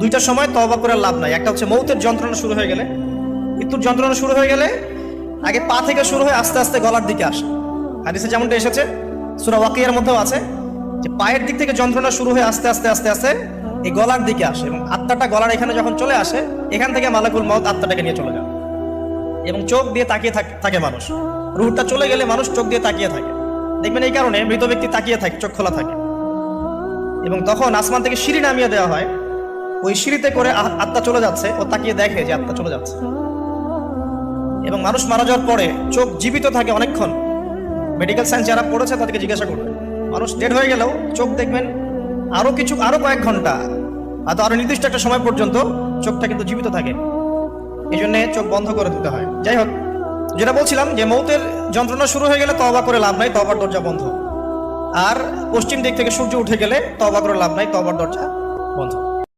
দুইটা সময় তওবা করে লাভ নাই। একটা হচ্ছে মৌতের যন্ত্রণা শুরু হয়ে গেলে, মৃত্যুর যন্ত্রণা শুরু হয়ে গেলে আগে পা থেকে শুরু হয়ে আস্তে আস্তে গলার দিকে আসে। হাদিসে যেমনটা এসেছে, সূরা ওয়াকিয়ার মধ্যেও আছে যে পায়ের দিক থেকে যন্ত্রণা শুরু হয়ে আস্তে আস্তে আস্তে আস্তে এই গলার দিকে আসে, এবং আত্মাটা গলার এখানে যখন চলে আসে, এখান থেকে মালাকুল মউত আত্মাটাকে নিয়ে চলে যায় এবং চোখ দিয়ে তাকিয়ে থাকে মানুষ। রূহটা চলে গেলে মানুষ চোখ দিয়ে তাকিয়ে থাকে, দেখবেন এই কারণে মৃত ব্যক্তি তাকিয়ে থাকে, চোখ খোলা থাকে। এবং তখন আসমান থেকে সিঁড়ি নামিয়ে দেওয়া হয়, ওই সিঁড়িতে করে আত্মা চলে যাচ্ছে, ও তাকিয়ে দেখে যে আত্মা চলে যাচ্ছে। এবং মানুষ মারা যাওয়ার পরে চোখ জীবিত থাকে অনেকক্ষণ। মেডিকেল সায়েন্স যারা পড়েছে তাদেরকে জিজ্ঞাসা করবে, মানুষ ডেড হয়ে গেলেও চোখ দেখবেন আরো কয়েক ঘন্টা, হয়তো আরো নির্দিষ্ট একটা সময় পর্যন্ত চোখটা কিন্তু জীবিত থাকে। এই জন্য চোখ বন্ধ করে দিতে হয়। যাই হোক, যেটা বলছিলাম যে মৌতের যন্ত্রণা শুরু হয়ে গেলে তওবা করে লাভ নাই, তওবার দরজা বন্ধ। আর পশ্চিম দিক থেকে সূর্য উঠে গেলে তওবা করে লাভ নাই, তওবার দরজা বন্ধ।